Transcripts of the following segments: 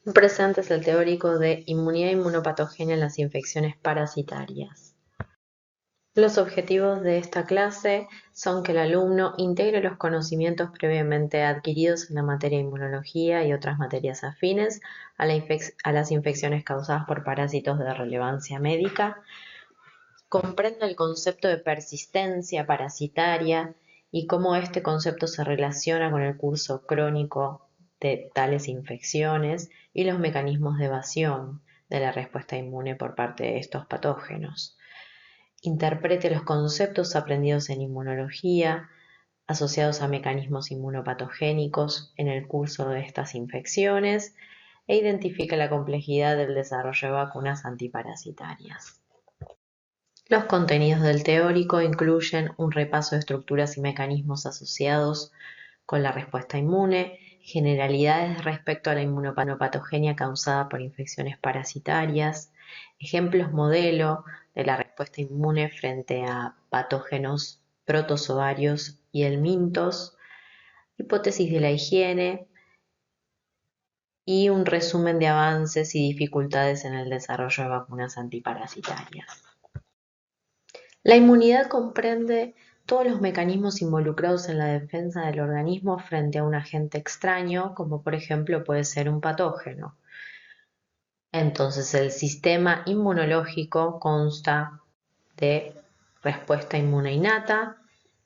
Presente es el teórico de inmunidad inmunopatogenia en las infecciones parasitarias. Los objetivos de esta clase son que el alumno integre los conocimientos previamente adquiridos en la materia de inmunología y otras materias afines a las infecciones causadas por parásitos de relevancia médica, comprenda el concepto de persistencia parasitaria y cómo este concepto se relaciona con el curso crónico de tales infecciones y los mecanismos de evasión de la respuesta inmune por parte de estos patógenos. Interprete los conceptos aprendidos en inmunología asociados a mecanismos inmunopatogénicos en el curso de estas infecciones e identifique la complejidad del desarrollo de vacunas antiparasitarias. Los contenidos del teórico incluyen un repaso de estructuras y mecanismos asociados con la respuesta inmune, generalidades respecto a la inmunopatogenia causada por infecciones parasitarias, ejemplos modelo de la respuesta inmune frente a patógenos protozoarios y helmintos, hipótesis de la higiene y un resumen de avances y dificultades en el desarrollo de vacunas antiparasitarias. La inmunidad comprende todos los mecanismos involucrados en la defensa del organismo frente a un agente extraño, como por ejemplo puede ser un patógeno. Entonces, el sistema inmunológico consta de respuesta inmune innata,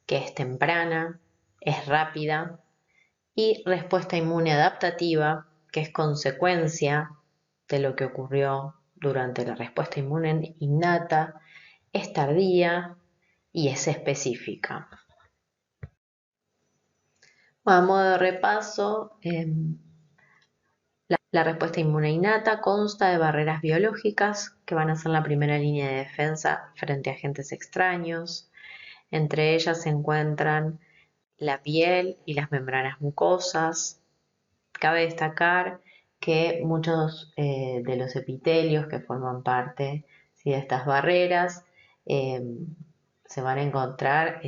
que es temprana, es rápida, y respuesta inmune adaptativa, que es consecuencia de lo que ocurrió durante la respuesta inmune innata, es tardía y es específica. A modo de repaso, la respuesta inmune innata consta de barreras biológicas que van a ser la primera línea de defensa frente a agentes extraños. Entre ellas se encuentran la piel y las membranas mucosas. Cabe destacar que muchos de los epitelios que forman parte, ¿sí?, de estas barreras se van a encontrar,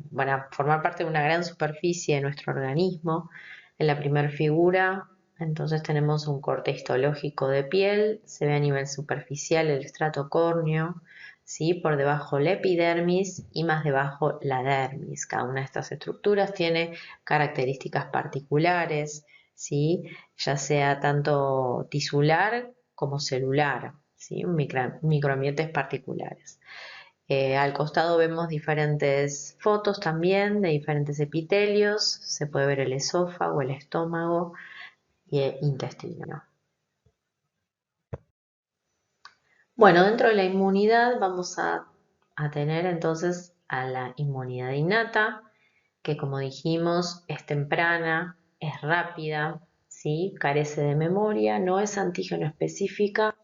van a formar parte de una gran superficie de nuestro organismo. En la primera figura, entonces tenemos un corte histológico de piel, se ve a nivel superficial el estrato córneo, ¿sí?, por debajo la epidermis y más debajo la dermis. Cada una de estas estructuras tiene características particulares, ¿sí?, ya sea tanto tisular como celular, ¿sí?, microambientes particulares. Al costado vemos diferentes fotos también de diferentes epitelios, se puede ver el esófago, el estómago y el intestino. Bueno, dentro de la inmunidad vamos a tener entonces a la inmunidad innata, que como dijimos es temprana, es rápida, ¿sí?, carece de memoria, no es antígeno específica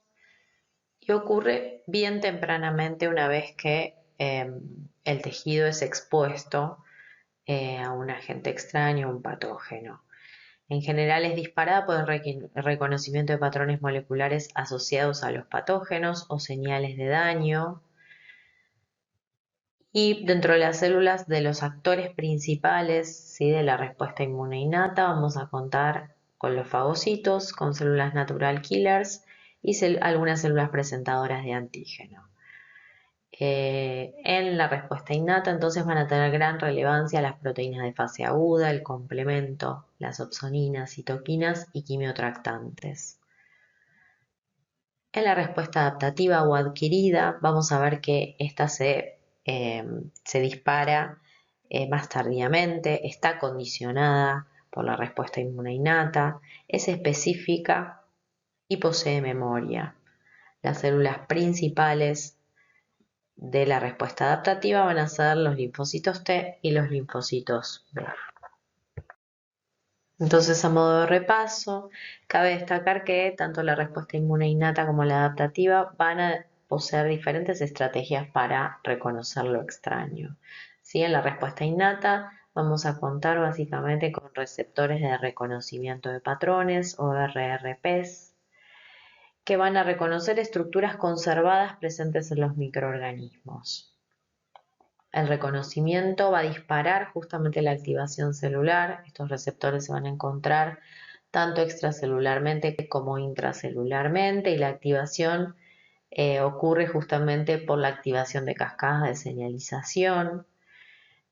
y ocurre bien tempranamente una vez que el tejido es expuesto a un agente extraño, un patógeno. En general es disparada por el reconocimiento de patrones moleculares asociados a los patógenos o señales de daño. Y dentro de las células de los actores principales, ¿sí?, de la respuesta inmune innata, vamos a contar con los fagocitos, con células natural killers y algunas células presentadoras de antígeno. En la respuesta innata entonces van a tener gran relevancia las proteínas de fase aguda, el complemento, las opsoninas, citoquinas y quimiotractantes. En la respuesta adaptativa o adquirida vamos a ver que esta se dispara más tardíamente, está condicionada por la respuesta inmune innata, es específica y posee memoria. Las células principales de la respuesta adaptativa van a ser los linfocitos T y los linfocitos B. Entonces, a modo de repaso, cabe destacar que tanto la respuesta inmune innata como la adaptativa van a poseer diferentes estrategias para reconocer lo extraño. ¿Sí? En la respuesta innata vamos a contar básicamente con receptores de reconocimiento de patrones o RRPs que van a reconocer estructuras conservadas presentes en los microorganismos. El reconocimiento va a disparar justamente la activación celular. Estos receptores se van a encontrar tanto extracelularmente como intracelularmente, y la activación ocurre justamente por la activación de cascadas de señalización.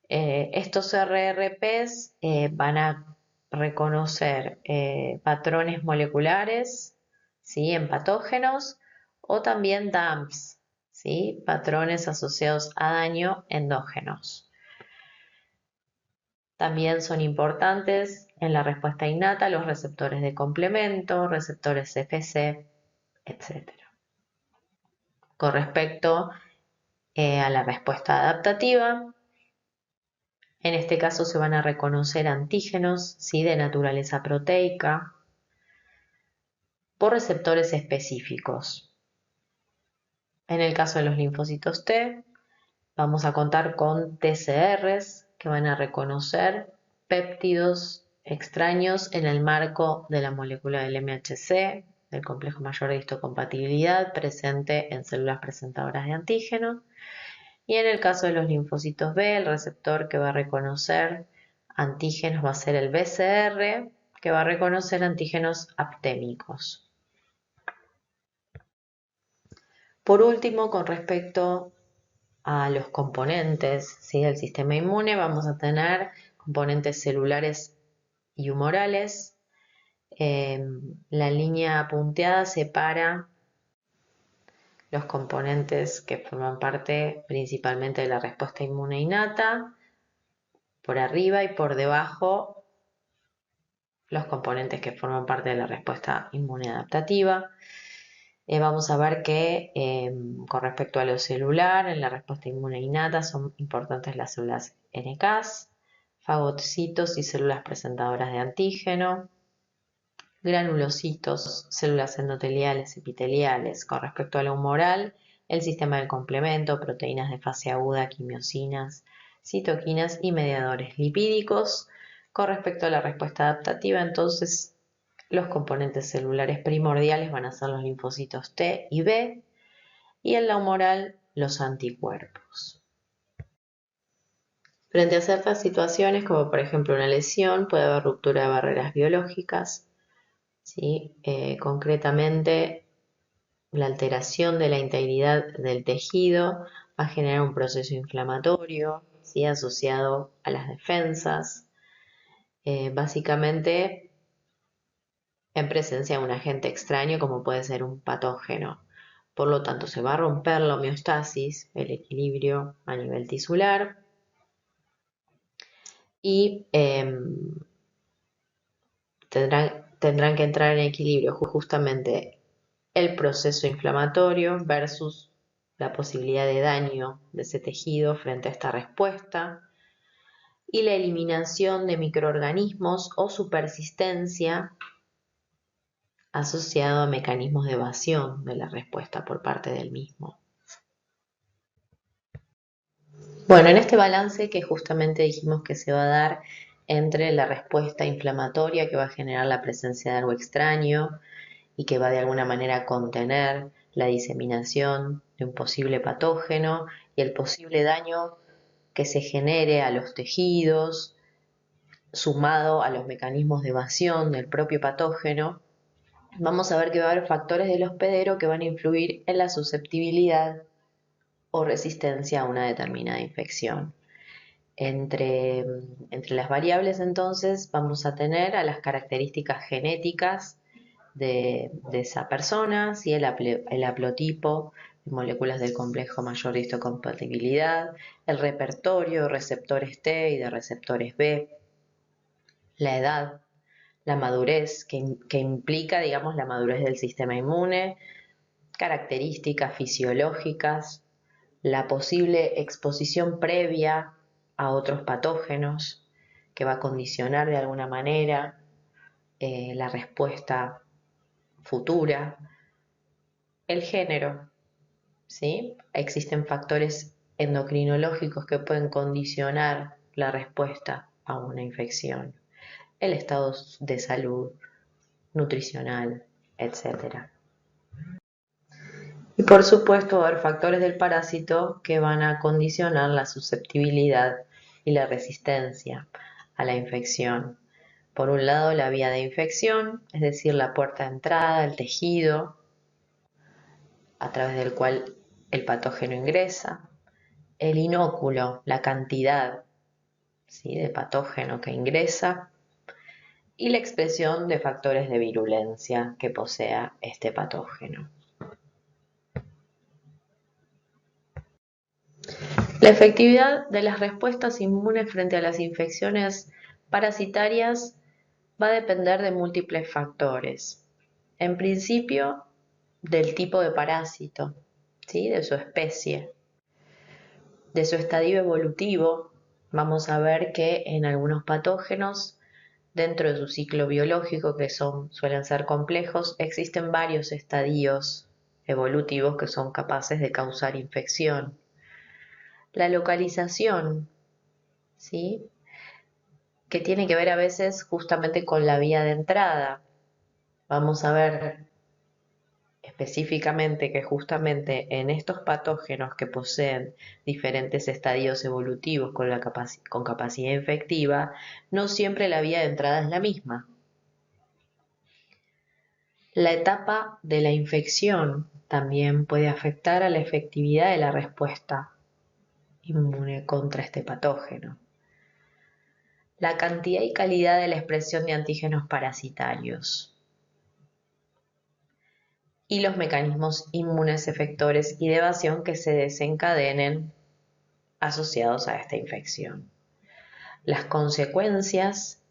Estos RRPs van a reconocer patrones moleculares, ¿sí?, en patógenos, o también DAMPs, ¿sí?, patrones asociados a daño endógenos. También son importantes en la respuesta innata los receptores de complemento, receptores FC, etc. Con respecto a la respuesta adaptativa, en este caso se van a reconocer antígenos, ¿sí?, de naturaleza proteica por receptores específicos. En el caso de los linfocitos T, vamos a contar con TCRs que van a reconocer péptidos extraños en el marco de la molécula del MHC, del complejo mayor de histocompatibilidad presente en células presentadoras de antígeno. Y en el caso de los linfocitos B, el receptor que va a reconocer antígenos va a ser el BCR, que va a reconocer antígenos aptémicos. Por último, con respecto a los componentes, ¿sí?, del sistema inmune, vamos a tener componentes celulares y humorales. La línea punteada separa los componentes que forman parte principalmente de la respuesta inmune innata, por arriba, y por debajo los componentes que forman parte de la respuesta inmune adaptativa. Vamos a ver que con respecto a lo celular, en la respuesta inmune innata son importantes las células NK, fagocitos y células presentadoras de antígeno, granulocitos, células endoteliales, epiteliales. Con respecto a lo humoral, el sistema del complemento, proteínas de fase aguda, quimiosinas, citoquinas y mediadores lipídicos. Con respecto a la respuesta adaptativa, entonces, los componentes celulares primordiales van a ser los linfocitos T y B, y en la humoral los anticuerpos. Frente a ciertas situaciones, como por ejemplo una lesión, puede haber ruptura de barreras biológicas, ¿sí? Concretamente, la alteración de la integridad del tejido va a generar un proceso inflamatorio, ¿sí?, asociado a las defensas, básicamente en presencia de un agente extraño como puede ser un patógeno. Por lo tanto, se va a romper la homeostasis, el equilibrio a nivel tisular, y tendrán que entrar en equilibrio justamente el proceso inflamatorio versus la posibilidad de daño de ese tejido frente a esta respuesta, y la eliminación de microorganismos o su persistencia asociado a mecanismos de evasión de la respuesta por parte del mismo. Bueno, en este balance que justamente dijimos que se va a dar entre la respuesta inflamatoria que va a generar la presencia de algo extraño y que va de alguna manera a contener la diseminación de un posible patógeno y el posible daño que se genere a los tejidos, sumado a los mecanismos de evasión del propio patógeno, vamos a ver que va a haber factores del hospedero que van a influir en la susceptibilidad o resistencia a una determinada infección. Entre las variables, entonces, vamos a tener a las características genéticas de esa persona, ¿sí?, el haplotipo de moléculas del complejo mayor de histocompatibilidad, el repertorio de receptores T y de receptores B, la edad, la madurez, que implica, digamos, la madurez del sistema inmune, características fisiológicas, la posible exposición previa a otros patógenos que va a condicionar de alguna manera la respuesta futura, el género, ¿sí? Existen factores endocrinológicos que pueden condicionar la respuesta a una infección, el estado de salud, nutricional, etc. Y por supuesto va a haber factores del parásito que van a condicionar la susceptibilidad y la resistencia a la infección. Por un lado, la vía de infección, es decir, la puerta de entrada, el tejido a través del cual el patógeno ingresa. El inóculo, la cantidad, ¿sí?, de patógeno que ingresa. Y la expresión de factores de virulencia que posea este patógeno. La efectividad de las respuestas inmunes frente a las infecciones parasitarias va a depender de múltiples factores. En principio, del tipo de parásito, ¿sí?, de su especie, de su estadio evolutivo. Vamos a ver que en algunos patógenos, dentro de su ciclo biológico, que suelen ser complejos, existen varios estadios evolutivos que son capaces de causar infección. La localización, ¿sí?, que tiene que ver a veces justamente con la vía de entrada. Vamos a ver específicamente que justamente en estos patógenos que poseen diferentes estadios evolutivos con capacidad infectiva, no siempre la vía de entrada es la misma. La etapa de la infección también puede afectar a la efectividad de la respuesta inmune contra este patógeno. La cantidad y calidad de la expresión de antígenos parasitarios y los mecanismos inmunes efectores y de evasión que se desencadenen asociados a esta infección. Las consecuencias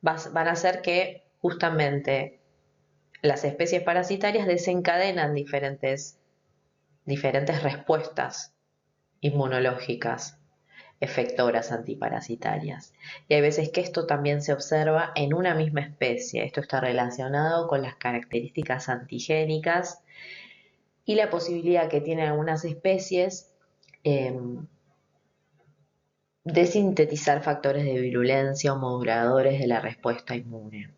van a ser que justamente las especies parasitarias desencadenan diferentes respuestas inmunológicas efectoras antiparasitarias. Y hay veces que esto también se observa en una misma especie. Esto está relacionado con las características antigénicas y la posibilidad que tienen algunas especies de sintetizar factores de virulencia o moduladores de la respuesta inmune.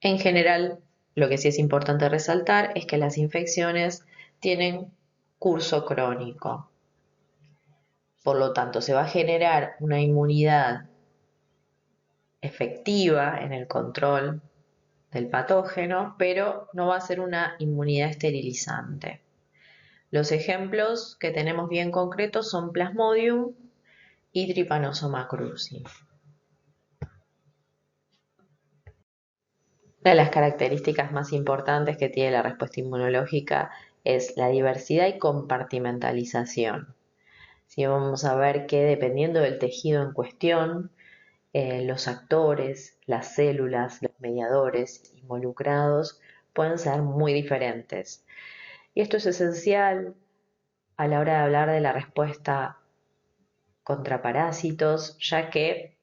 En general, lo que sí es importante resaltar es que las infecciones tienen curso crónico. Por lo tanto, se va a generar una inmunidad efectiva en el control del patógeno, pero no va a ser una inmunidad esterilizante. Los ejemplos que tenemos bien concretos son Plasmodium y Trypanosoma cruzi. Una de las características más importantes que tiene la respuesta inmunológica es la diversidad y compartimentalización. ¿Sí? Vamos a ver que dependiendo del tejido en cuestión, los actores, las células, los mediadores involucrados pueden ser muy diferentes. Y esto es esencial a la hora de hablar de la respuesta contra parásitos, ya que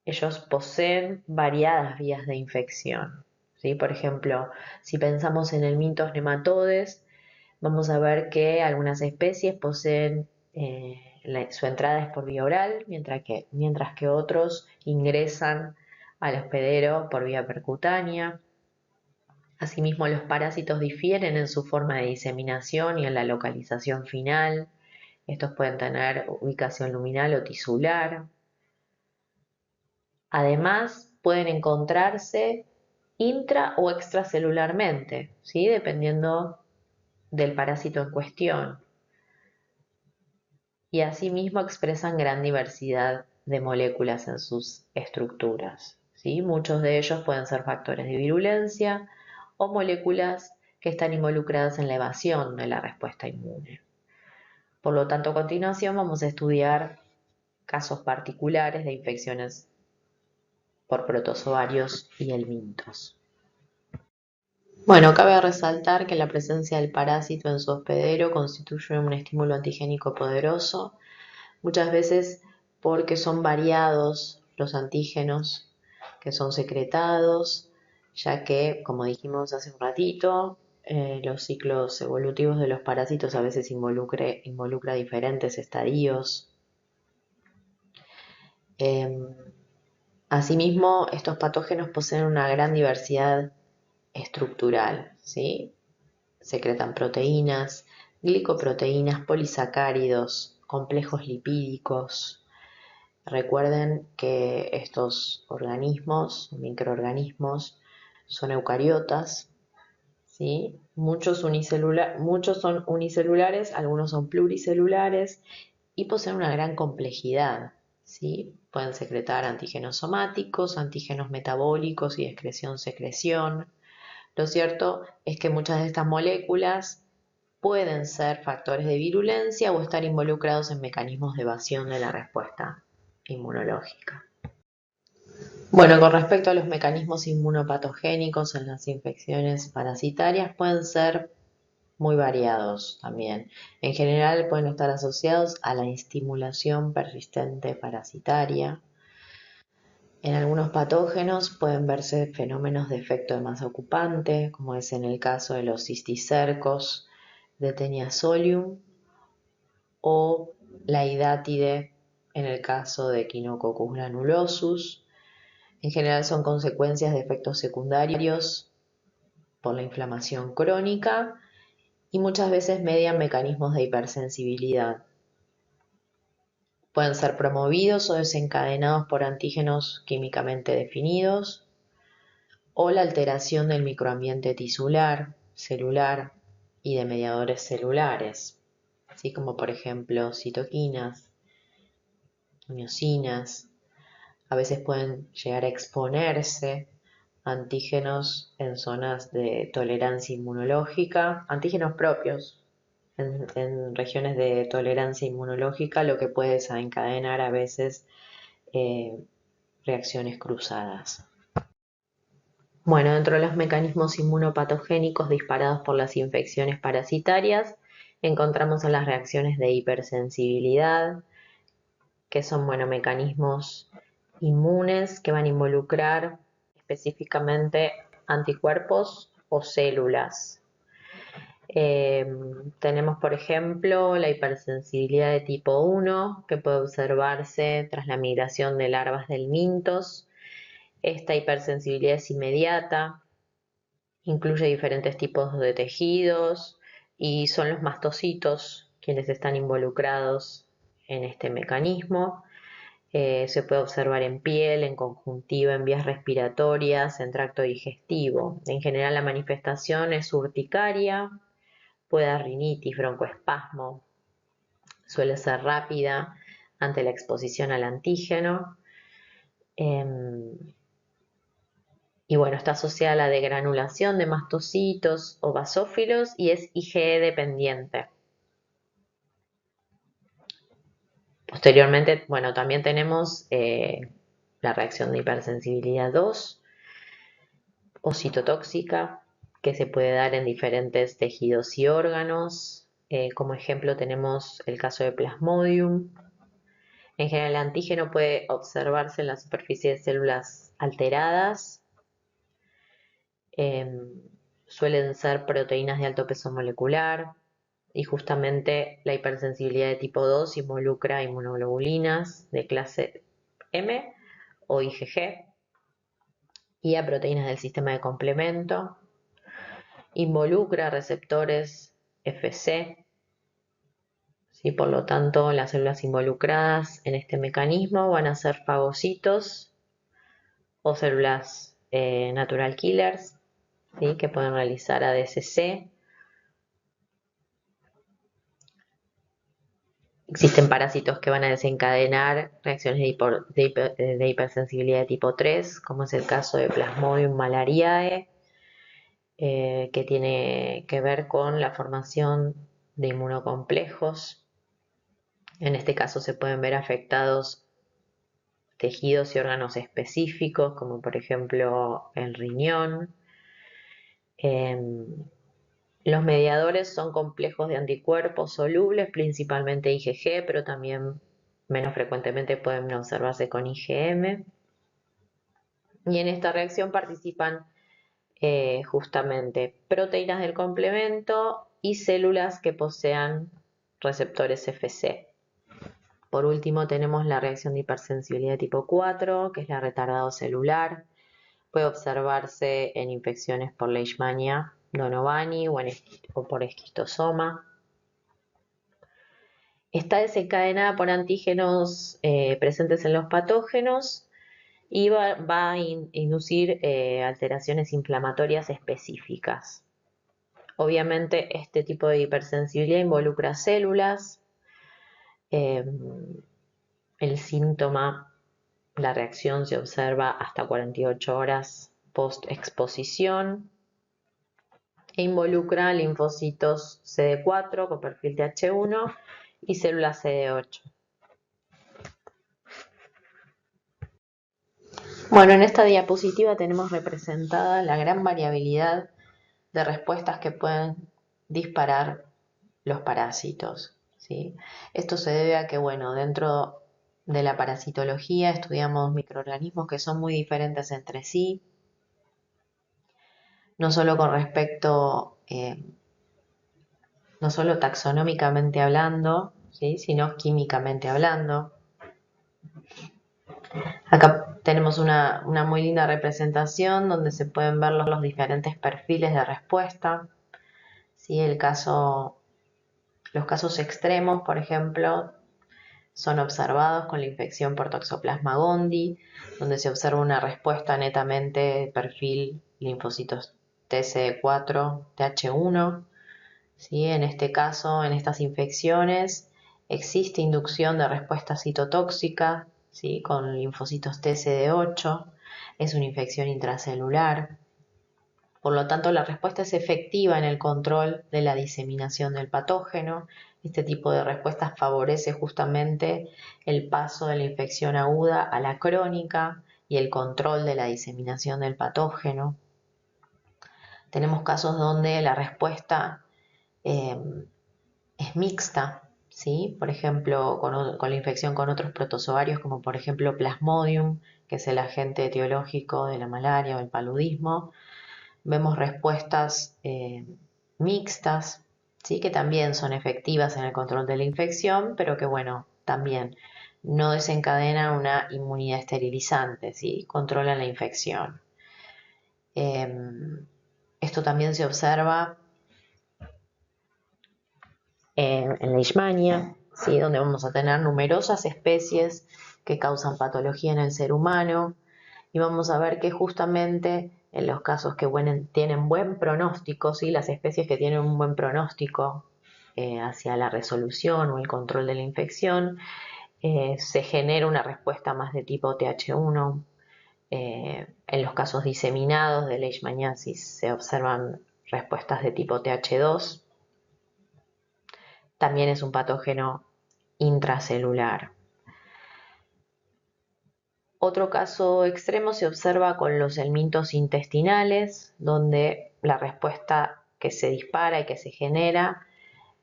ellos poseen variadas vías de infección, ¿sí? Por ejemplo, si pensamos en el Mintos nematodes, vamos a ver que algunas especies poseen su entrada es por vía oral, mientras que otros ingresan al hospedero por vía percutánea. Asimismo, los parásitos difieren en su forma de diseminación y en la localización final. Estos pueden tener ubicación luminal o tisular. Además, pueden encontrarse intra o extracelularmente, ¿sí?, dependiendo del parásito en cuestión. Y asimismo expresan gran diversidad de moléculas en sus estructuras, ¿sí? Muchos de ellos pueden ser factores de virulencia o moléculas que están involucradas en la evasión de la respuesta inmune. Por lo tanto, a continuación vamos a estudiar casos particulares de infecciones por protozoarios y helmintos. Bueno, cabe resaltar que la presencia del parásito en su hospedero constituye un estímulo antigénico poderoso, muchas veces porque son variados los antígenos que son secretados, ya que, como dijimos hace un ratito, los ciclos evolutivos de los parásitos a veces involucra diferentes estadios. Asimismo, estos patógenos poseen una gran diversidad estructural, ¿sí? Secretan proteínas, glicoproteínas, polisacáridos, complejos lipídicos, Recuerden que estos organismos, microorganismos, son eucariotas, ¿sí? Muchos son unicelulares, algunos son pluricelulares y poseen una gran complejidad, ¿sí? Pueden secretar antígenos somáticos, antígenos metabólicos y excreción-secreción. Lo cierto es que muchas de estas moléculas pueden ser factores de virulencia o estar involucrados en mecanismos de evasión de la respuesta inmunológica. Bueno, con respecto a los mecanismos inmunopatogénicos en las infecciones parasitarias, pueden ser muy variados también. En general pueden estar asociados a la estimulación persistente parasitaria. En algunos patógenos pueden verse fenómenos de efecto de masa ocupante, como es en el caso de los cisticercos de Taenia solium o la hidátide en el caso de Echinococcus granulosus. En general son consecuencias de efectos secundarios por la inflamación crónica y muchas veces median mecanismos de hipersensibilidad. Pueden ser promovidos o desencadenados por antígenos químicamente definidos o la alteración del microambiente tisular, celular y de mediadores celulares, así como por ejemplo citoquinas, miosinas. A veces pueden llegar a exponerse antígenos en zonas de tolerancia inmunológica, antígenos propios en regiones de tolerancia inmunológica, lo que puede desencadenar a veces reacciones cruzadas. Bueno, dentro de los mecanismos inmunopatogénicos disparados por las infecciones parasitarias, encontramos en las reacciones de hipersensibilidad, que son mecanismos inmunes que van a involucrar específicamente anticuerpos o células. Tenemos, por ejemplo, la hipersensibilidad de tipo 1, que puede observarse tras la migración de larvas del mintos. Esta hipersensibilidad es inmediata, incluye diferentes tipos de tejidos y son los mastocitos quienes están involucrados en este mecanismo. Se puede observar en piel, en conjuntiva, en vías respiratorias, en tracto digestivo. En general la manifestación es urticaria, puede dar rinitis, broncoespasmo, suele ser rápida ante la exposición al antígeno. Y bueno, está asociada a la degranulación de mastocitos o basófilos y es IgE dependiente. Posteriormente, bueno, también tenemos la reacción de hipersensibilidad 2 o citotóxica, que se puede dar en diferentes tejidos y órganos. Como ejemplo tenemos el caso de Plasmodium. En general el antígeno puede observarse en la superficie de células alteradas. Suelen ser proteínas de alto peso molecular y justamente la hipersensibilidad de tipo 2 involucra inmunoglobulinas de clase M o IgG y a proteínas del sistema de complemento. Involucra receptores Fc, ¿sí? Por lo tanto, las células involucradas en este mecanismo van a ser fagocitos o células natural killers, ¿sí? Que pueden realizar ADCC. Existen parásitos que van a desencadenar reacciones de hipersensibilidad de tipo 3, como es el caso de Plasmodium malariae, que tiene que ver con la formación de inmunocomplejos. En este caso se pueden ver afectados tejidos y órganos específicos, como por ejemplo el riñón. Los mediadores son complejos de anticuerpos solubles, principalmente IgG, pero también menos frecuentemente pueden observarse con IgM. Y en esta reacción participan justamente proteínas del complemento y células que posean receptores Fc. Por último tenemos la reacción de hipersensibilidad tipo 4, que es la retardado celular. Puede observarse en infecciones por Leishmania donovani o por esquistosoma. está desencadenada por antígenos presentes en los patógenos y va a inducir alteraciones inflamatorias específicas. Obviamente este tipo de hipersensibilidad involucra células, el síntoma, la reacción se observa hasta 48 horas post-exposición e involucra linfocitos CD4 con perfil TH1 y células CD8. Bueno, en esta diapositiva tenemos representada la gran variabilidad de respuestas que pueden disparar los parásitos, ¿sí? Esto se debe a que, bueno, dentro de la parasitología estudiamos microorganismos que son muy diferentes entre sí, no solo con respecto, no solo taxonómicamente hablando, ¿sí? Sino químicamente hablando. Acá tenemos una muy linda representación donde se pueden ver los diferentes perfiles de respuesta, ¿sí? Los casos extremos, por ejemplo, son observados con la infección por Toxoplasma gondii, donde se observa una respuesta netamente de perfil linfocitos TCD4, TH1. ¿Sí? En este caso, en estas infecciones, existe inducción de respuesta citotóxica, ¿sí? Con linfocitos TCD8, es una infección intracelular. Por lo tanto, la respuesta es efectiva en el control de la diseminación del patógeno. Este tipo de respuestas favorece justamente el paso de la infección aguda a la crónica y el control de la diseminación del patógeno. Tenemos casos donde la respuesta es mixta, ¿sí? Por ejemplo, con la infección con otros protozoarios, como por ejemplo Plasmodium, que es el agente etiológico de la malaria o el paludismo. Vemos respuestas mixtas, ¿sí? Que también son efectivas en el control de la infección, pero que, bueno, también no desencadenan una inmunidad esterilizante, ¿sí? Controlan la infección. Esto también se observa en Leishmania, ¿sí? Donde vamos a tener numerosas especies que causan patología en el ser humano, y vamos a ver que justamente en los casos que tienen buen pronóstico, ¿sí? Las especies que tienen un buen pronóstico hacia la resolución o el control de la infección, se genera una respuesta más de tipo TH1. En los casos diseminados de Leishmaniasis se observan respuestas de tipo TH2. También es un patógeno intracelular. Otro caso extremo se observa con los helmintos intestinales, donde la respuesta que se dispara y que se genera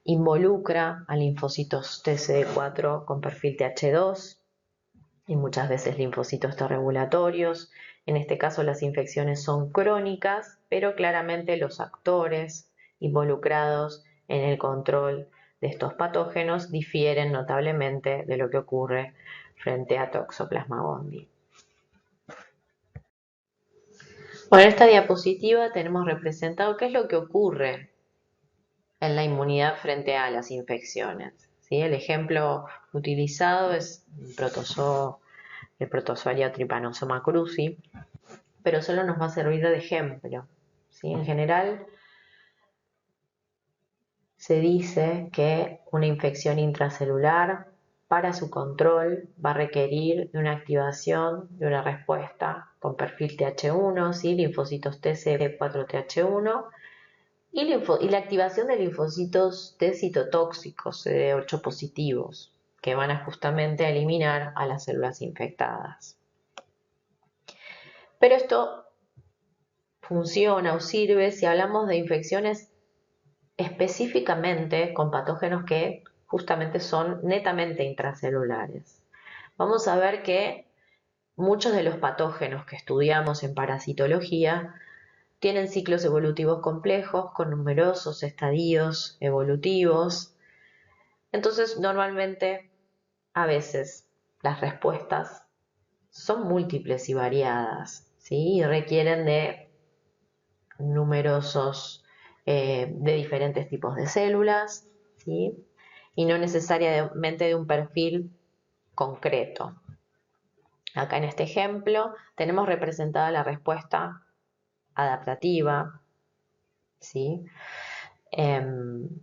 involucra a linfocitos TCD4 con perfil TH2 y muchas veces linfocitos T regulatorios. En este caso las infecciones son crónicas, pero claramente los actores involucrados en el control de estos patógenos difieren notablemente de lo que ocurre frente a Toxoplasma gondii. Bueno, en esta diapositiva tenemos representado qué es lo que ocurre en la inmunidad frente a las infecciones, ¿sí? El ejemplo utilizado es el protozoario Trypanosoma cruzi, pero solo nos va a servir de ejemplo, ¿sí? En general, se dice que una infección intracelular, para su control, va a requerir de una activación de una respuesta con perfil TH1, ¿sí? Linfocitos TCD4-TH1, y la activación de linfocitos T citotóxicos CD8 positivos, que van a justamente eliminar a las células infectadas. Pero esto funciona o sirve si hablamos de infecciones específicamente con patógenos que justamente son netamente intracelulares. Vamos a ver que muchos de los patógenos que estudiamos en parasitología tienen ciclos evolutivos complejos con numerosos estadios evolutivos. Entonces, normalmente, a veces, las respuestas son múltiples y variadas, ¿sí? Y requieren de numerosos, de diferentes tipos de células, ¿sí? y no necesariamente de un perfil concreto. Acá en este ejemplo tenemos representada la respuesta adaptativa, ¿sí?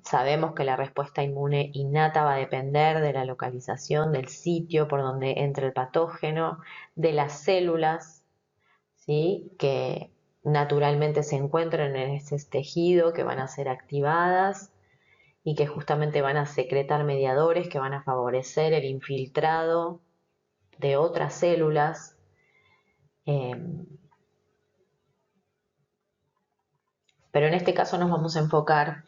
Sabemos que la respuesta inmune innata va a depender de la localización del sitio por donde entra el patógeno, de las células, ¿sí?, que naturalmente se encuentran en ese tejido, que van a ser activadas y que justamente van a secretar mediadores que van a favorecer el infiltrado de otras células. Pero en este caso nos vamos a enfocar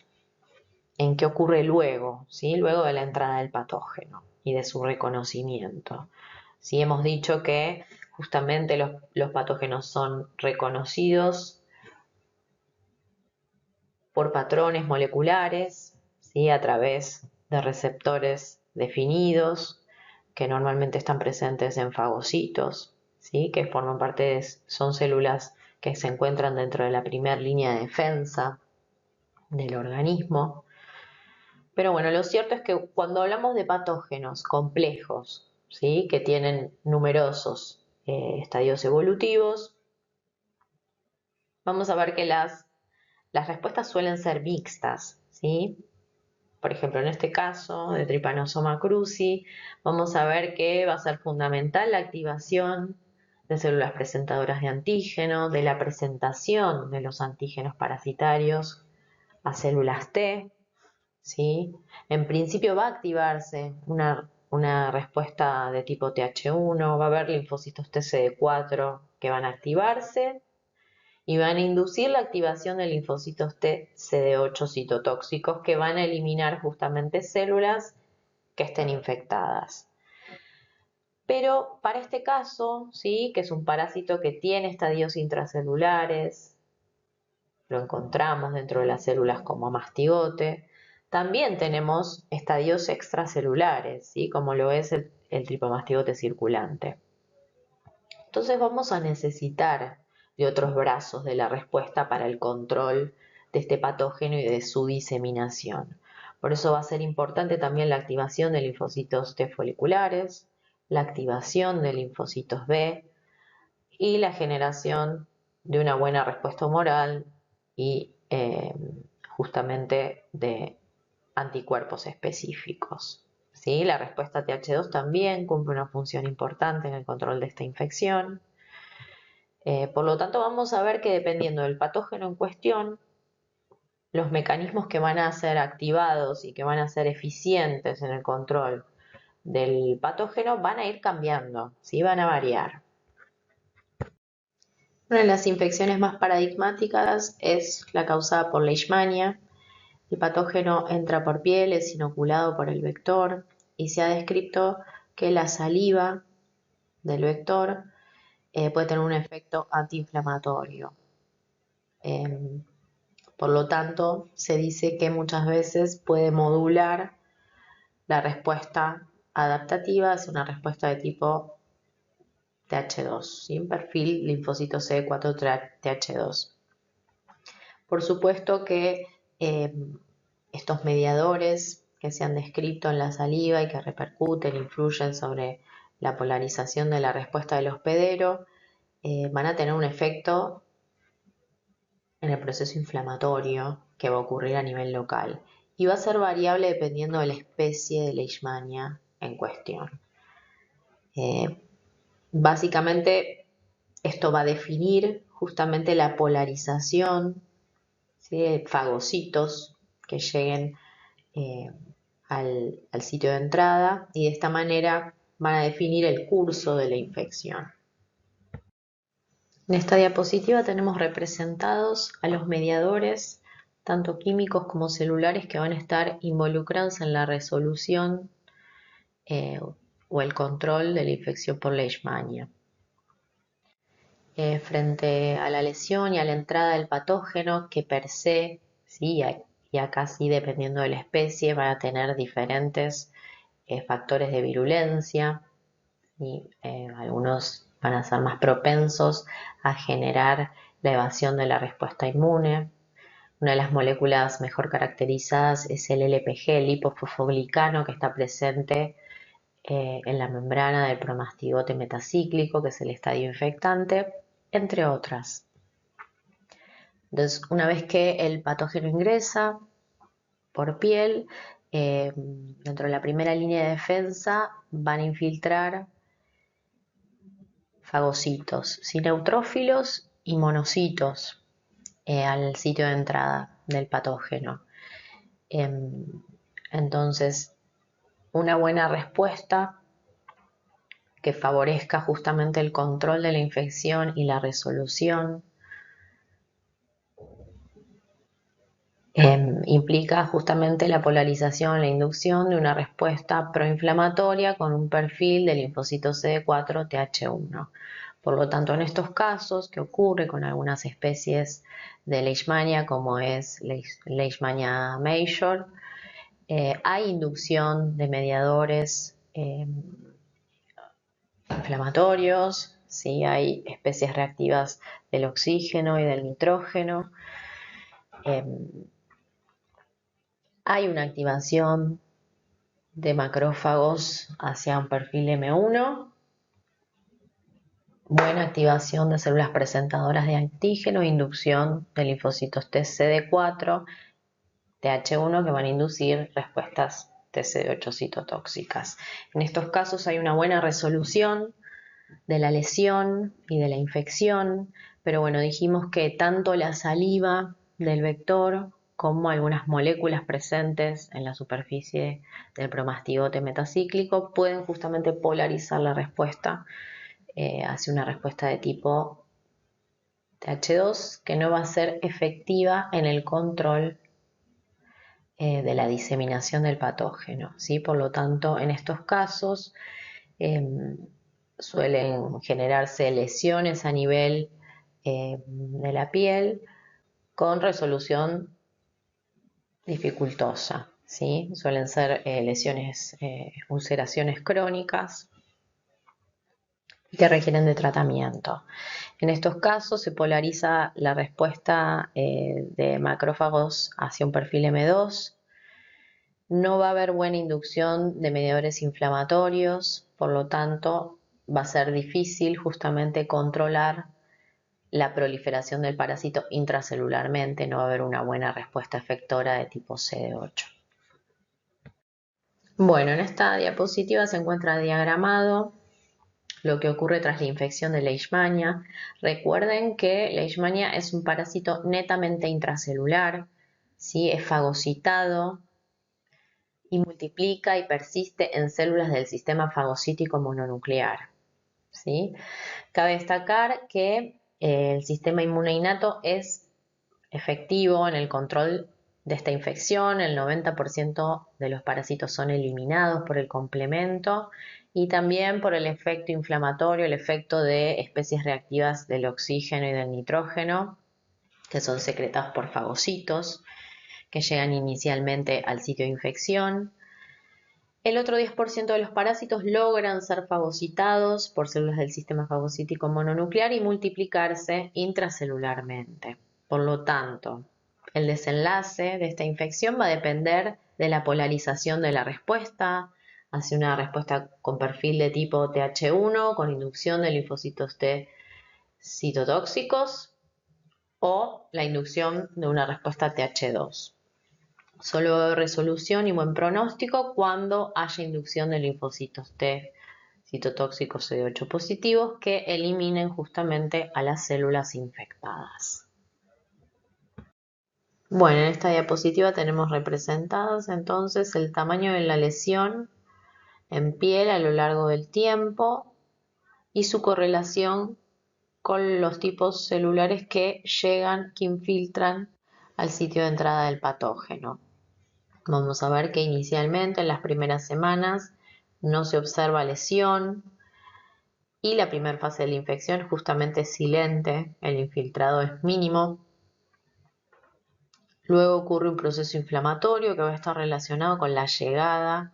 en qué ocurre luego, ¿sí?, luego de la entrada del patógeno y de su reconocimiento. Sí, hemos dicho que justamente los patógenos son reconocidos por patrones moleculares, ¿sí?, a través de receptores definidos que normalmente están presentes en fagocitos, ¿sí?, que forman parte son células que se encuentran dentro de la primera línea de defensa del organismo. Pero bueno, lo cierto es que cuando hablamos de patógenos complejos, ¿sí?, que tienen numerosos estadios evolutivos, vamos a ver que las respuestas suelen ser mixtas, ¿sí? Por ejemplo, en este caso de Trypanosoma cruzi, vamos a ver que va a ser fundamental la activación de células presentadoras de antígeno, de la presentación de los antígenos parasitarios a células T, ¿sí? En principio va a activarse una respuesta de tipo Th1, va a haber linfocitos TCD4 que van a activarse y van a inducir la activación de linfocitos TCD8 citotóxicos que van a eliminar justamente células que estén infectadas. Pero para este caso, ¿sí?, que es un parásito que tiene estadios intracelulares, lo encontramos dentro de las células como mastigote, también tenemos estadios extracelulares, ¿sí?, como lo es el tripomastigote circulante. Entonces vamos a necesitar de otros brazos de la respuesta para el control de este patógeno y de su diseminación. Por eso va a ser importante también la activación de linfocitos T foliculares, la activación de linfocitos B y la generación de una buena respuesta humoral y justamente de anticuerpos específicos. ¿Sí? La respuesta Th2 también cumple una función importante en el control de esta infección. Por lo tanto, vamos a ver que dependiendo del patógeno en cuestión, los mecanismos que van a ser activados y que van a ser eficientes en el control del patógeno van a ir cambiando, ¿sí?, van a variar. Una de las infecciones más paradigmáticas es la causada por Leishmania. El patógeno entra por piel, es inoculado por el vector y se ha descrito que la saliva del vector puede tener un efecto antiinflamatorio. Por lo tanto, se dice que muchas veces puede modular la respuesta adaptativa, es una respuesta de tipo Th2, sin perfil linfocito CD4 Th2. Por supuesto que estos mediadores que se han descrito en la saliva y que repercuten, influyen sobre la polarización de la respuesta del hospedero, van a tener un efecto en el proceso inflamatorio que va a ocurrir a nivel local y va a ser variable dependiendo de la especie de Leishmania en cuestión. Básicamente esto va a definir justamente la polarización, ¿sí?, de fagocitos que lleguen al sitio de entrada y de esta manera van a definir el curso de la infección. En esta diapositiva tenemos representados a los mediadores, tanto químicos como celulares, que van a estar involucrados en la resolución o el control de la infección por Leishmania. Frente a la lesión y a la entrada del patógeno, que per se, ¿sí?, y acá sí, dependiendo de la especie, van a tener diferentes factores de virulencia y algunos van a ser más propensos a generar la evasión de la respuesta inmune. Una de las moléculas mejor caracterizadas es el LPG, el lipofosfoglicano, que está presente en la membrana del promastigote metacíclico, que es el estadio infectante, entre otras. Entonces, una vez que el patógeno ingresa por piel, dentro de la primera línea de defensa van a infiltrar fagocitos, neutrófilos y monocitos al sitio de entrada del patógeno. Entonces, una buena respuesta que favorezca justamente el control de la infección y la resolución implica justamente la polarización, la inducción de una respuesta proinflamatoria con un perfil de linfocitos CD4 TH1. Por lo tanto, en estos casos, que ocurre con algunas especies de Leishmania, como es Leishmania major, hay inducción de mediadores inflamatorios, ¿sí? Hay especies reactivas del oxígeno y del nitrógeno. Hay una activación de macrófagos hacia un perfil M1, buena activación de células presentadoras de antígeno, inducción de linfocitos TCD4, TH1 que van a inducir respuestas TCD8 citotóxicas. En estos casos hay una buena resolución de la lesión y de la infección, pero bueno, dijimos que tanto la saliva del vector como algunas moléculas presentes en la superficie del promastigote metacíclico pueden justamente polarizar la respuesta hacia una respuesta de tipo TH2 que no va a ser efectiva en el control de la diseminación del patógeno, ¿sí? Por lo tanto, en estos casos suelen generarse lesiones a nivel de la piel con resolución dificultosa, ¿sí? Suelen ser lesiones, ulceraciones crónicas que requieren de tratamiento. En estos casos se polariza la respuesta de macrófagos hacia un perfil M2. No va a haber buena inducción de mediadores inflamatorios, por lo tanto va a ser difícil justamente controlar la proliferación del parásito intracelularmente, no va a haber una buena respuesta efectora de tipo CD8. Bueno, en esta diapositiva se encuentra diagramado lo que ocurre tras la infección de Leishmania. Recuerden que Leishmania es un parásito netamente intracelular, ¿sí? Es fagocitado y multiplica y persiste en células del sistema fagocítico mononuclear, ¿sí? Cabe destacar que el sistema inmune innato es efectivo en el control de esta infección, el 90% de los parásitos son eliminados por el complemento y también por el efecto inflamatorio, el efecto de especies reactivas del oxígeno y del nitrógeno, que son secretados por fagocitos, que llegan inicialmente al sitio de infección. El otro 10% de los parásitos logran ser fagocitados por células del sistema fagocítico mononuclear y multiplicarse intracelularmente. Por lo tanto, el desenlace de esta infección va a depender de la polarización de la respuesta hacia una respuesta con perfil de tipo TH1 con inducción de linfocitos T citotóxicos o la inducción de una respuesta TH2. Solo va a haber resolución y buen pronóstico cuando haya inducción de linfocitos T citotóxicos CD8 positivos que eliminen justamente a las células infectadas. Bueno, en esta diapositiva tenemos representadas entonces el tamaño de la lesión en piel a lo largo del tiempo y su correlación con los tipos celulares que llegan, que infiltran al sitio de entrada del patógeno. Vamos a ver que inicialmente en las primeras semanas no se observa lesión y la primera fase de la infección justamente es silente, el infiltrado es mínimo. Luego ocurre un proceso inflamatorio que va a estar relacionado con la llegada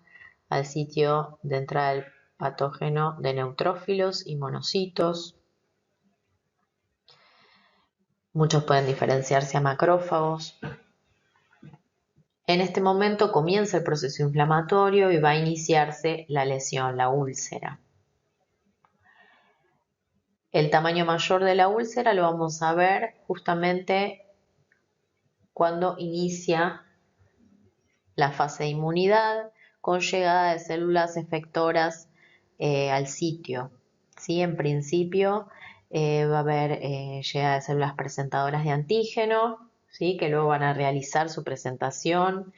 al sitio de entrada del patógeno de neutrófilos y monocitos. Muchos pueden diferenciarse a macrófagos En este momento comienza el proceso inflamatorio y va a iniciarse la lesión, la úlcera. El tamaño mayor de la úlcera lo vamos a ver justamente cuando inicia la fase de inmunidad con llegada de células efectoras al sitio. ¿Sí? En principio va a haber llegada de células presentadoras de antígeno, ¿sí? Que luego van a realizar su presentación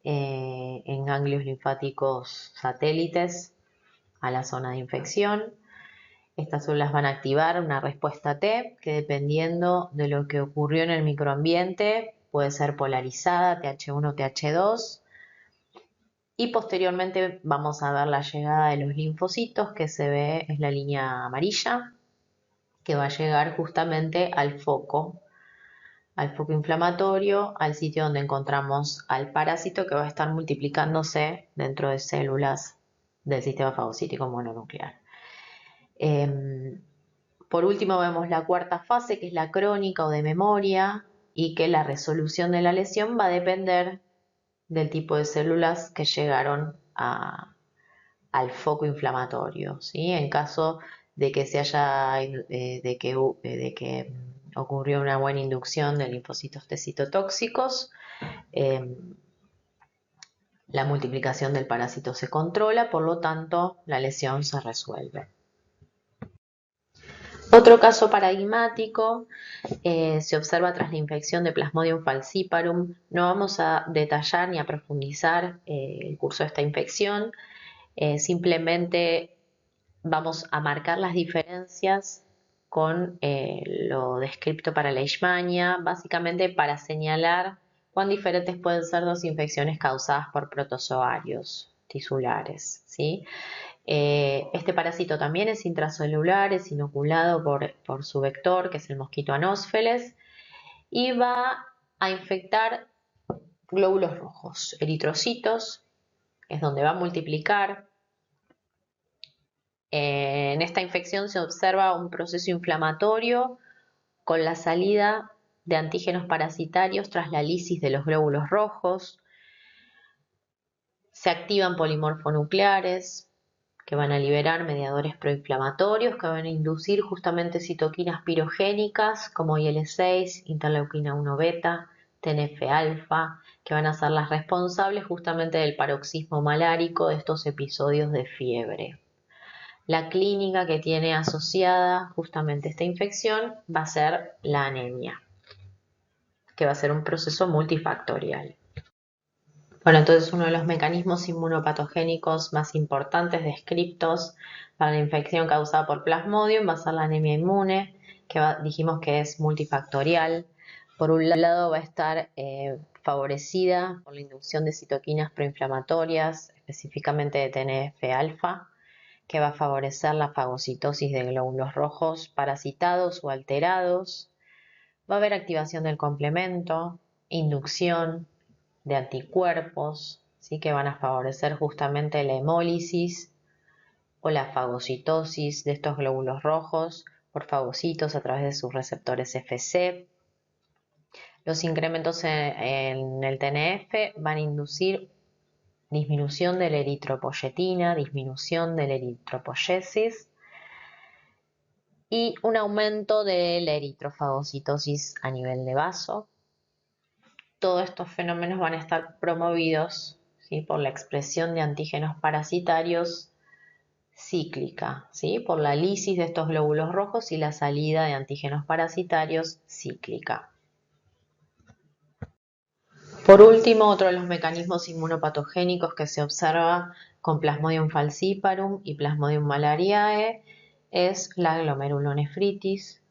en ganglios linfáticos satélites a la zona de infección. Estas células van a activar una respuesta T que, dependiendo de lo que ocurrió en el microambiente, puede ser polarizada, TH1 o TH2. Y posteriormente vamos a ver la llegada de los linfocitos, que se ve, es la línea amarilla, que va a llegar justamente al foco inflamatorio, al sitio donde encontramos al parásito, que va a estar multiplicándose dentro de células del sistema fagocítico mononuclear. Por último vemos la cuarta fase, que es la crónica o de memoria, y que la resolución de la lesión va a depender del tipo de células que llegaron al foco inflamatorio, ¿sí? En caso de que ocurrió una buena inducción de linfocitos T citotóxicos, la multiplicación del parásito se controla, por lo tanto la lesión se resuelve. Otro caso paradigmático se observa tras la infección de Plasmodium falciparum. No vamos a detallar ni a profundizar el curso de esta infección, simplemente vamos a marcar las diferencias con lo descrito para la Leishmania, básicamente para señalar cuán diferentes pueden ser dos infecciones causadas por protozoarios tisulares, ¿sí? Este parásito también es intracelular, es inoculado por su vector, que es el mosquito anósfeles, y va a infectar glóbulos rojos, eritrocitos, es donde va a multiplicar. En esta infección se observa un proceso inflamatorio con la salida de antígenos parasitarios tras la lisis de los glóbulos rojos. Se activan polimorfonucleares que van a liberar mediadores proinflamatorios que van a inducir justamente citoquinas pirogénicas como IL-6, interleuquina 1 beta, TNF-alfa, que van a ser las responsables justamente del paroxismo malárico de estos episodios de fiebre. La clínica que tiene asociada justamente esta infección va a ser la anemia, que va a ser un proceso multifactorial. Bueno, entonces uno de los mecanismos inmunopatogénicos más importantes descritos para la infección causada por Plasmodium va a ser la anemia inmune, que dijimos que es multifactorial. Por un lado va a estar favorecida por la inducción de citoquinas proinflamatorias, específicamente de TNF-alfa, que va a favorecer la fagocitosis de glóbulos rojos parasitados o alterados. Va a haber activación del complemento, inducción de anticuerpos, ¿sí? Que van a favorecer justamente la hemólisis o la fagocitosis de estos glóbulos rojos por fagocitos a través de sus receptores Fc. Los incrementos en el TNF van a inducir disminución de la eritropoyetina, disminución de la eritropoyesis y un aumento de la eritrofagocitosis a nivel de vaso. Todos estos fenómenos van a estar promovidos, ¿sí? Por la expresión de antígenos parasitarios cíclica, ¿sí? Por la lisis de estos glóbulos rojos y la salida de antígenos parasitarios cíclica. Por último, otro de los mecanismos inmunopatogénicos que se observa con Plasmodium falciparum y Plasmodium malariae es la glomerulonefritis,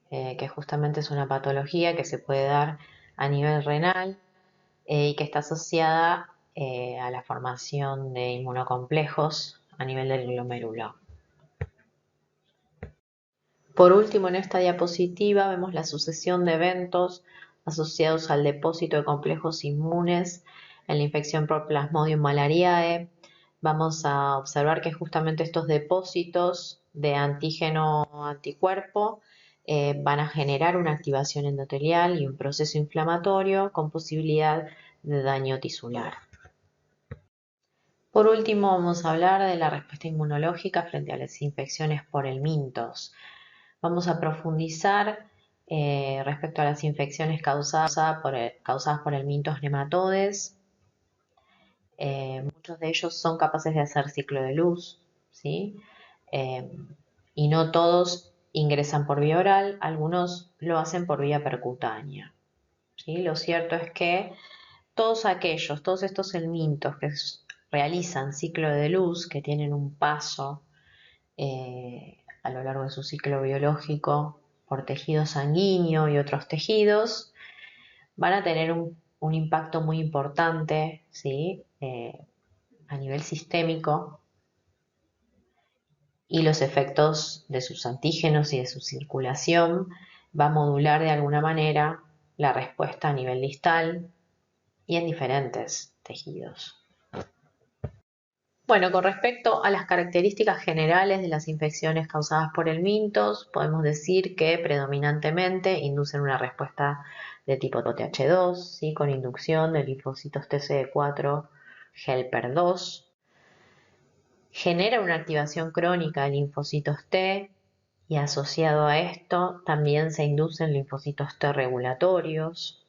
que justamente es una patología que se puede dar a nivel renal y que está asociada a la formación de inmunocomplejos a nivel del glomérulo. Por último, en esta diapositiva vemos la sucesión de eventos asociados al depósito de complejos inmunes en la infección por Plasmodium malariae. Vamos a observar que justamente estos depósitos de antígeno-anticuerpo van a generar una activación endotelial y un proceso inflamatorio con posibilidad de daño tisular. Por último, vamos a hablar de la respuesta inmunológica frente a las infecciones por helmintos. Vamos a profundizar respecto a las infecciones causadas por helmintos nematodes. Muchos de ellos son capaces de hacer ciclo de luz, ¿sí? Y no todos ingresan por vía oral, algunos lo hacen por vía percutánea, ¿sí? Lo cierto es que todos estos helmintos que realizan ciclo de luz, que tienen un paso a lo largo de su ciclo biológico por tejido sanguíneo y otros tejidos, van a tener un impacto muy importante, ¿sí? A nivel sistémico, y los efectos de sus antígenos y de su circulación va a modular de alguna manera la respuesta a nivel distal y en diferentes tejidos. Bueno, con respecto a las características generales de las infecciones causadas por helmintos, podemos decir que predominantemente inducen una respuesta de tipo TH2, ¿sí? Con inducción de linfocitos TCD4 helper 2. Genera una activación crónica de linfocitos T y asociado a esto también se inducen linfocitos T regulatorios.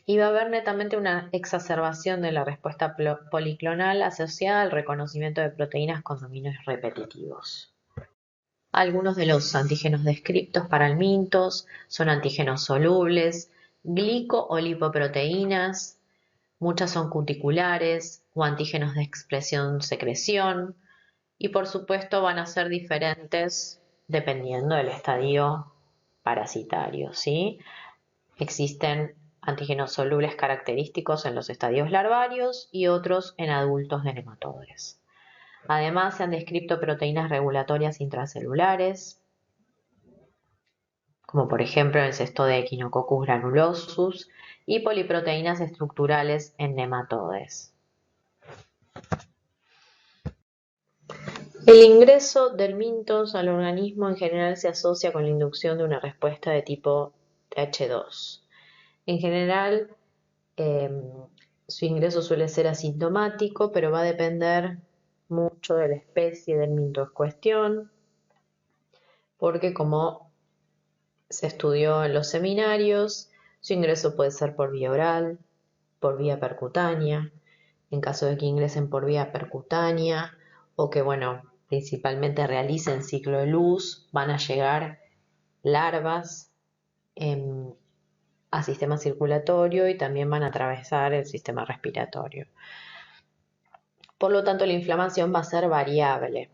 Y va a haber netamente una exacerbación de la respuesta policlonal asociada al reconocimiento de proteínas con dominios repetitivos. Algunos de los antígenos descriptos para helmintos son antígenos solubles, glico o lipoproteínas, muchas son cuticulares o antígenos de expresión-secreción, y por supuesto van a ser diferentes dependiendo del estadio parasitario, ¿sí? Existen antígenos solubles característicos en los estadios larvarios y otros en adultos de nematodes. Además, se han descrito proteínas regulatorias intracelulares, como por ejemplo el cesto de Echinococcus granulosus, y poliproteínas estructurales en nematodes. El ingreso de helmintos al organismo en general se asocia con la inducción de una respuesta de tipo TH2. En general, su ingreso suele ser asintomático, pero va a depender mucho de la especie del helminto en cuestión, porque como se estudió en los seminarios, su ingreso puede ser por vía oral, por vía percutánea, en caso de que ingresen por vía percutánea o que, principalmente realicen ciclo de luz, van a llegar larvas a sistema circulatorio y también van a atravesar el sistema respiratorio. Por lo tanto, la inflamación va a ser variable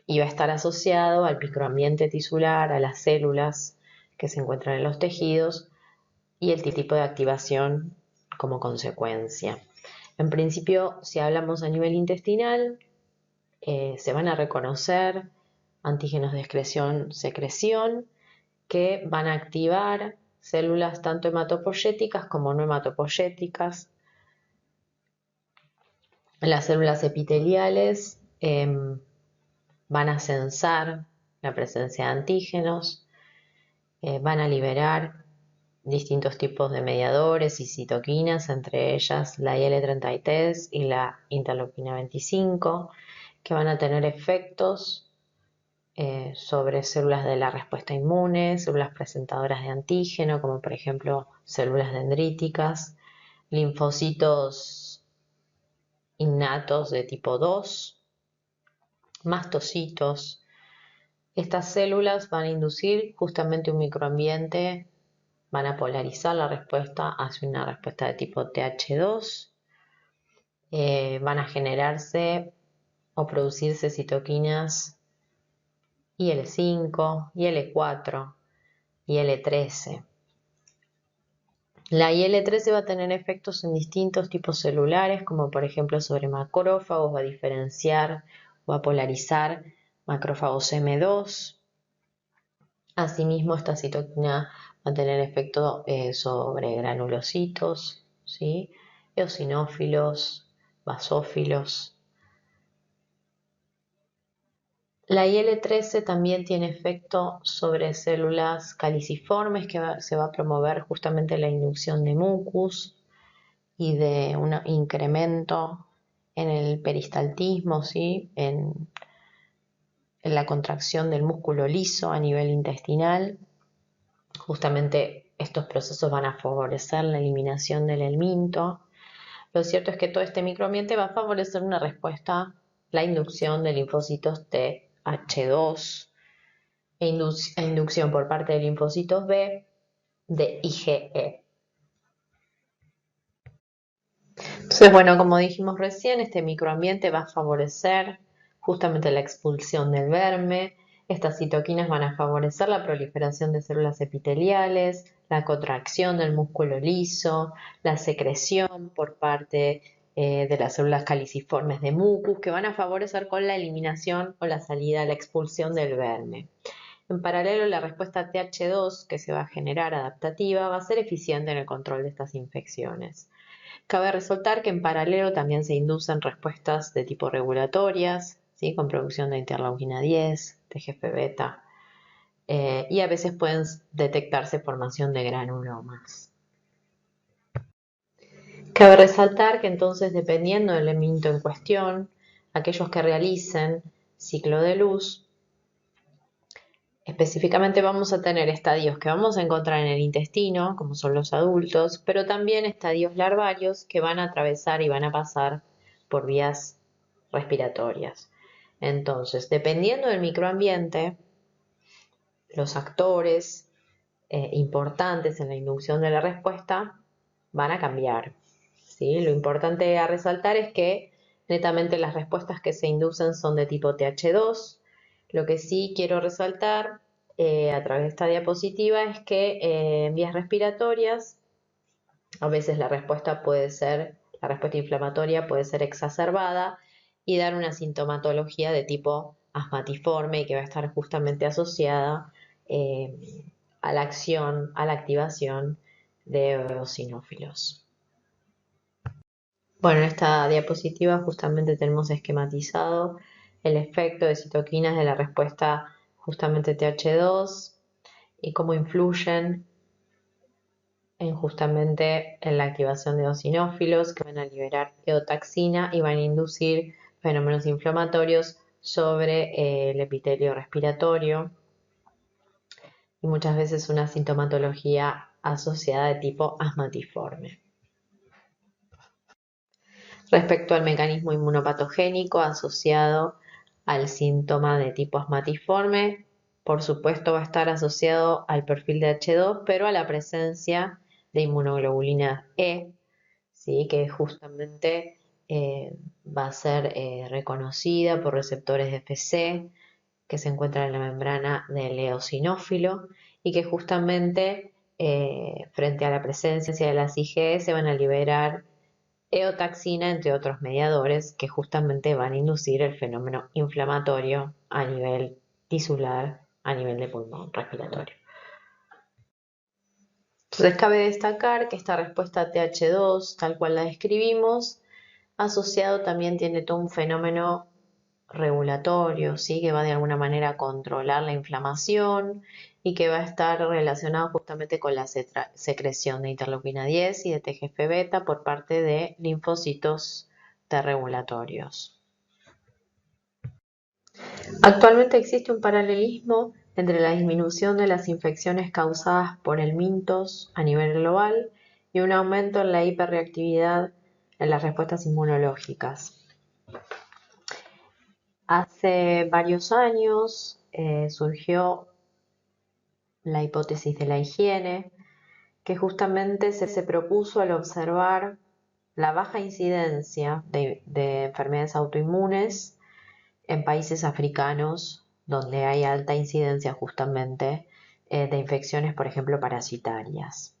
y va a estar asociado al microambiente tisular, a las células que se encuentran en los tejidos y el tipo de activación como consecuencia. En principio, si hablamos a nivel intestinal, se van a reconocer antígenos de excreción-secreción que van a activar células tanto hematopoyéticas como no hematopoyéticas. Las células epiteliales van a censar la presencia de antígenos, van a liberar distintos tipos de mediadores y citoquinas, entre ellas la IL-33 y la interleuquina 25, que van a tener efectos sobre células de la respuesta inmune, células presentadoras de antígeno, como por ejemplo células dendríticas, linfocitos innatos de tipo 2, mastocitos. Estas células van a inducir justamente un microambiente, van a polarizar la respuesta hacia una respuesta de tipo TH2, van a generarse o producirse citoquinas IL-5, IL-4, IL-13. La IL-13 va a tener efectos en distintos tipos celulares, como por ejemplo sobre macrófagos, va a diferenciar o a polarizar macrófagos M2. Asimismo, esta citoquina va a tener efecto sobre granulocitos, ¿sí? Eosinófilos, basófilos. La IL-13 también tiene efecto sobre células caliciformes, que se va a promover justamente la inducción de mucus y de un incremento en el peristaltismo, ¿sí? En la contracción del músculo liso a nivel intestinal. Justamente estos procesos van a favorecer la eliminación del helminto. Lo cierto es que todo este microambiente va a favorecer una respuesta, la inducción de linfocitos TH2 e inducción por parte de linfocitos B de IgE. Entonces, bueno, como dijimos recién, este microambiente va a favorecer justamente la expulsión del verme. Estas citoquinas van a favorecer la proliferación de células epiteliales, la contracción del músculo liso, la secreción por parte de las células caliciformes de mucus, que van a favorecer con la eliminación o la salida, la expulsión del verme. En paralelo, la respuesta TH2 que se va a generar adaptativa va a ser eficiente en el control de estas infecciones. Cabe resaltar que en paralelo también se inducen respuestas de tipo regulatorias, ¿sí? Con producción de interleuquina 10, TGF-beta, y a veces pueden detectarse formación de granulomas. Cabe resaltar que entonces, dependiendo del elemento en cuestión, aquellos que realicen ciclo de luz, específicamente vamos a tener estadios que vamos a encontrar en el intestino, como son los adultos, pero también estadios larvarios que van a atravesar y van a pasar por vías respiratorias. Entonces, dependiendo del microambiente, los actores importantes en la inducción de la respuesta van a cambiar, ¿sí? Lo importante a resaltar es que netamente las respuestas que se inducen son de tipo TH2. Lo que sí quiero resaltar a través de esta diapositiva es que en vías respiratorias a veces la respuesta inflamatoria puede ser exacerbada y dar una sintomatología de tipo asmatiforme y que va a estar justamente asociada a la acción, a la activación de eosinófilos. Bueno, en esta diapositiva justamente tenemos esquematizado el efecto de citoquinas de la respuesta justamente TH2 y cómo influyen justamente en la activación de eosinófilos que van a liberar eotaxina y van a inducir fenómenos inflamatorios sobre el epitelio respiratorio y muchas veces una sintomatología asociada de tipo asmatiforme. Respecto al mecanismo inmunopatogénico asociado al síntoma de tipo asmatiforme, por supuesto va a estar asociado al perfil de H2, pero a la presencia de inmunoglobulina E, ¿sí? Que justamente va a ser reconocida por receptores de Fc que se encuentran en la membrana del eosinófilo y que justamente frente a la presencia de las IgE se van a liberar eotaxina, entre otros mediadores, que justamente van a inducir el fenómeno inflamatorio a nivel tisular, a nivel de pulmón respiratorio. Entonces cabe destacar que esta respuesta TH2, tal cual la describimos, asociado también tiene todo un fenómeno regulatorio, ¿sí? Que va de alguna manera a controlar la inflamación y que va a estar relacionado justamente con la secreción de interleuquina 10 y de TGF-beta por parte de linfocitos T regulatorios. Actualmente existe un paralelismo entre la disminución de las infecciones causadas por helmintos a nivel global y un aumento en la hiperreactividad en las respuestas inmunológicas. Hace varios años surgió la hipótesis de la higiene, que justamente se propuso al observar la baja incidencia de enfermedades autoinmunes en países africanos donde hay alta incidencia justamente de infecciones, por ejemplo, parasitarias.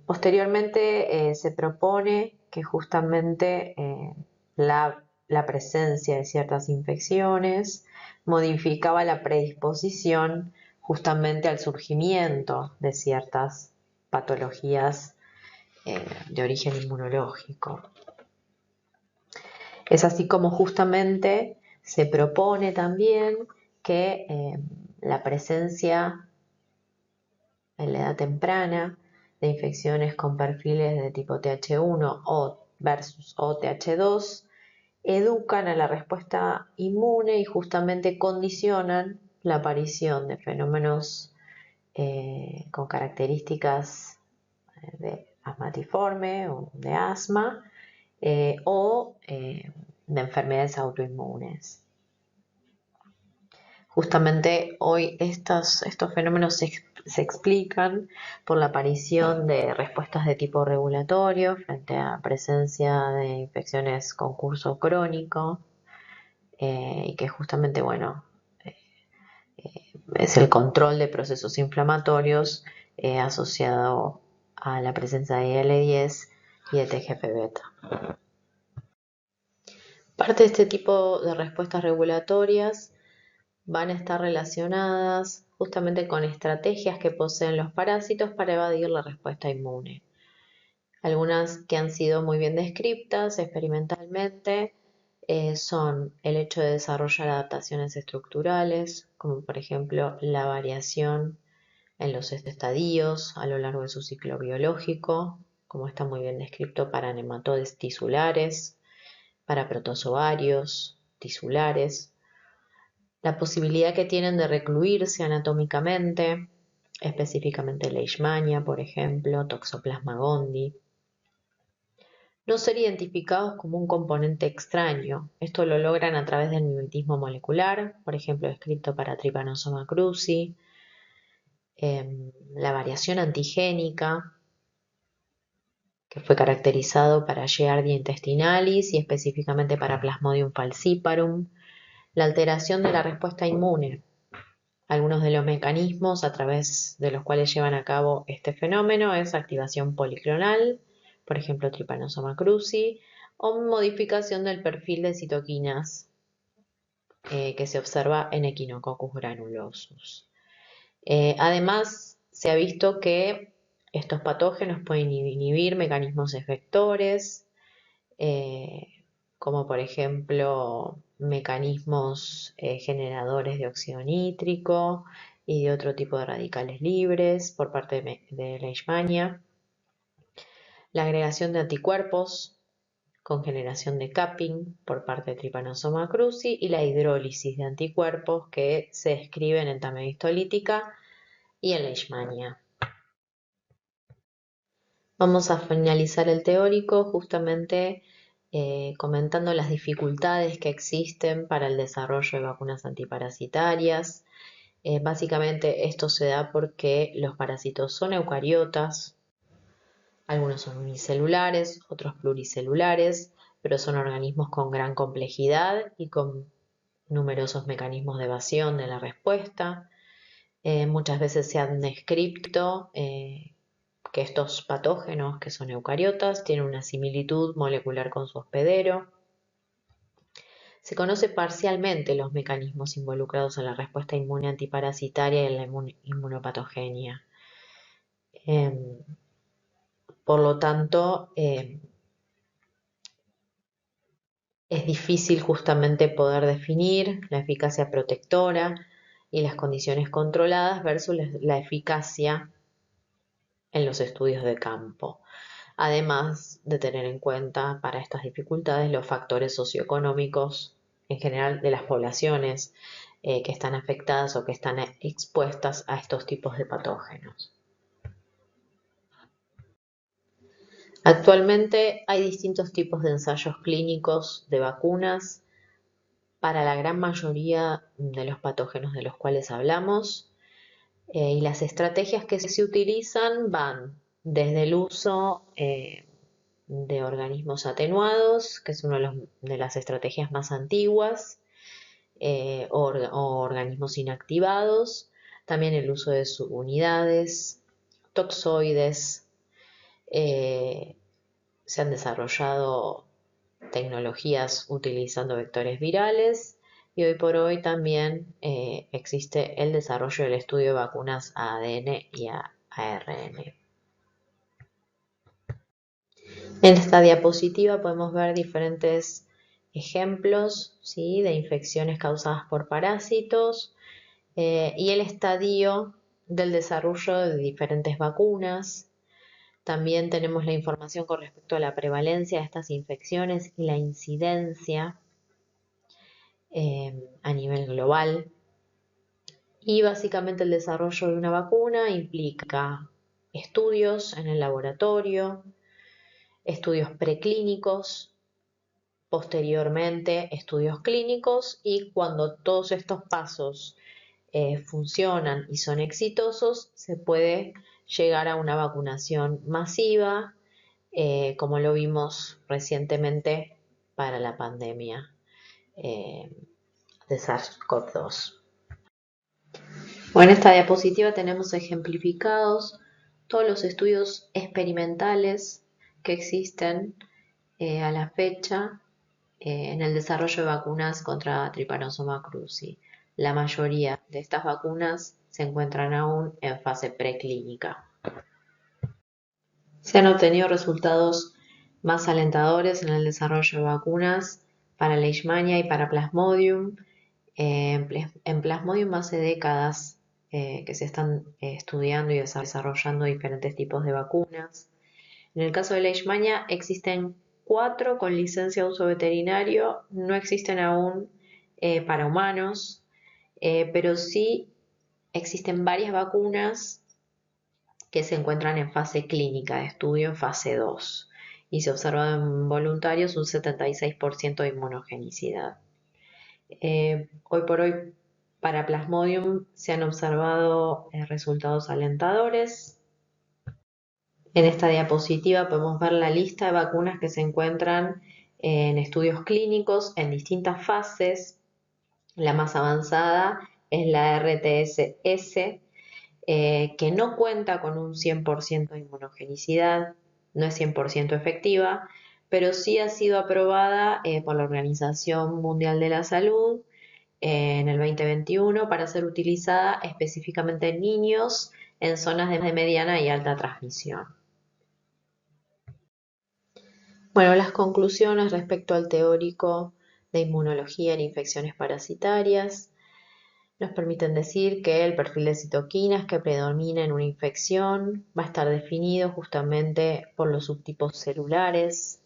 Posteriormente se propone que justamente la presencia de ciertas infecciones modificaba la predisposición justamente al surgimiento de ciertas patologías de origen inmunológico. Es así como justamente se propone también que la presencia en la edad temprana de infecciones con perfiles de tipo Th1 o versus o Th2 educan a la respuesta inmune y justamente condicionan la aparición de fenómenos con características de asmatiforme o de asma o de enfermedades autoinmunes. Justamente hoy estos fenómenos se explican por la aparición de respuestas de tipo regulatorio frente a presencia de infecciones con curso crónico y que justamente, bueno, es el control de procesos inflamatorios asociado a la presencia de IL-10 y de TGF-beta. Parte de este tipo de respuestas regulatorias van a estar relacionadas justamente con estrategias que poseen los parásitos para evadir la respuesta inmune. Algunas que han sido muy bien descritas experimentalmente son el hecho de desarrollar adaptaciones estructurales, como por ejemplo la variación en los estadios a lo largo de su ciclo biológico, como está muy bien descrito para nematodes tisulares, para protozoarios tisulares, la posibilidad que tienen de recluirse anatómicamente, específicamente Leishmania, por ejemplo, Toxoplasma gondii. No ser identificados como un componente extraño. Esto lo logran a través del mimetismo molecular, por ejemplo, descrito para Trypanosoma cruzi, la variación antigénica, que fue caracterizado para Giardia intestinalis y específicamente para Plasmodium falciparum, la alteración de la respuesta inmune. Algunos de los mecanismos a través de los cuales llevan a cabo este fenómeno es activación policlonal, por ejemplo Trypanosoma cruzi, o modificación del perfil de citoquinas que se observa en Echinococcus granulosus. Además, se ha visto que estos patógenos pueden inhibir mecanismos efectores, como por ejemplo mecanismos generadores de óxido nítrico y de otro tipo de radicales libres por parte de Leishmania, la agregación de anticuerpos con generación de capping por parte de Trypanosoma cruzi y la hidrólisis de anticuerpos que se describen en tamidez histolítica y en Leishmania. Vamos a finalizar el teórico justamente comentando las dificultades que existen para el desarrollo de vacunas antiparasitarias. Básicamente esto se da porque los parásitos son eucariotas, algunos son unicelulares, otros pluricelulares, pero son organismos con gran complejidad y con numerosos mecanismos de evasión de la respuesta. Muchas veces se han descrito que estos patógenos, que son eucariotas, tienen una similitud molecular con su hospedero. Se conoce parcialmente los mecanismos involucrados en la respuesta inmune antiparasitaria y en la inmunopatogenia. Por lo tanto, es difícil justamente poder definir la eficacia protectora y las condiciones controladas versus la eficacia en los estudios de campo. Además de tener en cuenta para estas dificultades los factores socioeconómicos en general de las poblaciones que están afectadas o que están expuestas a estos tipos de patógenos. Actualmente hay distintos tipos de ensayos clínicos de vacunas para la gran mayoría de los patógenos de los cuales hablamos y las estrategias que se utilizan van desde el uso de organismos atenuados, que es una de las estrategias más antiguas, o organismos inactivados, también el uso de subunidades, toxoides, se han desarrollado tecnologías utilizando vectores virales y hoy por hoy también existe el desarrollo del estudio de vacunas a ADN y a ARN. En esta diapositiva podemos ver diferentes ejemplos, ¿sí?, de infecciones causadas por parásitos y el estadio del desarrollo de diferentes vacunas. También tenemos la información con respecto a la prevalencia de estas infecciones y la incidencia a nivel global. Y básicamente el desarrollo de una vacuna implica estudios en el laboratorio, estudios preclínicos, posteriormente estudios clínicos, y cuando todos estos pasos funcionan y son exitosos, se puede llegar a una vacunación masiva, como lo vimos recientemente para la pandemia de SARS-CoV-2. Bueno, en esta diapositiva tenemos ejemplificados todos los estudios experimentales que existen a la fecha en el desarrollo de vacunas contra Trypanosoma cruzi. La mayoría de estas vacunas se encuentran aún en fase preclínica. Se han obtenido resultados más alentadores en el desarrollo de vacunas para Leishmania y para Plasmodium. En Plasmodium hace décadas que se están estudiando y desarrollando diferentes tipos de vacunas. En el caso de Leishmania existen 4 con licencia de uso veterinario, no existen aún para humanos, pero sí existen varias vacunas que se encuentran en fase clínica de estudio, en fase 2, y se observa en voluntarios un 76% de inmunogenicidad. Hoy por hoy para Plasmodium se han observado resultados alentadores. En esta diapositiva podemos ver la lista de vacunas que se encuentran en estudios clínicos en distintas fases. La más avanzada es la RTS-S, que no cuenta con un 100% de inmunogenicidad, no es 100% efectiva, pero sí ha sido aprobada por la Organización Mundial de la Salud en el 2021 para ser utilizada específicamente en niños en zonas de mediana y alta transmisión. Bueno, las conclusiones respecto al teórico de inmunología en infecciones parasitarias nos permiten decir que el perfil de citoquinas que predomina en una infección va a estar definido justamente por los subtipos celulares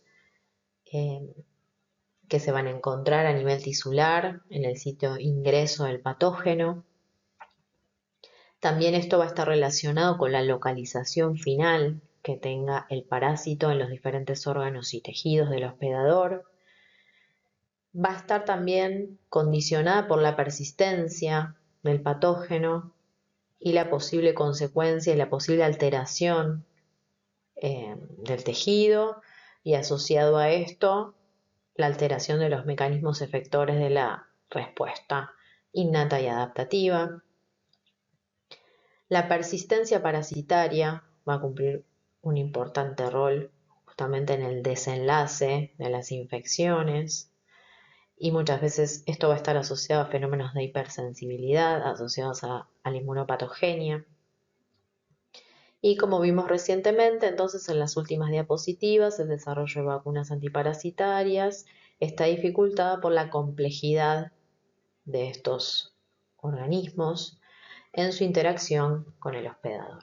que se van a encontrar a nivel tisular en el sitio ingreso del patógeno. También esto va a estar relacionado con la localización final que tenga el parásito en los diferentes órganos y tejidos del hospedador. Va a estar también condicionada por la persistencia del patógeno y la posible consecuencia y la posible alteración del tejido, y asociado a esto la alteración de los mecanismos efectores de la respuesta innata y adaptativa. La persistencia parasitaria va a cumplir un importante rol justamente en el desenlace de las infecciones, y muchas veces esto va a estar asociado a fenómenos de hipersensibilidad asociados a la inmunopatogenia. Y como vimos recientemente, entonces en las últimas diapositivas, el desarrollo de vacunas antiparasitarias está dificultado por la complejidad de estos organismos en su interacción con el hospedador.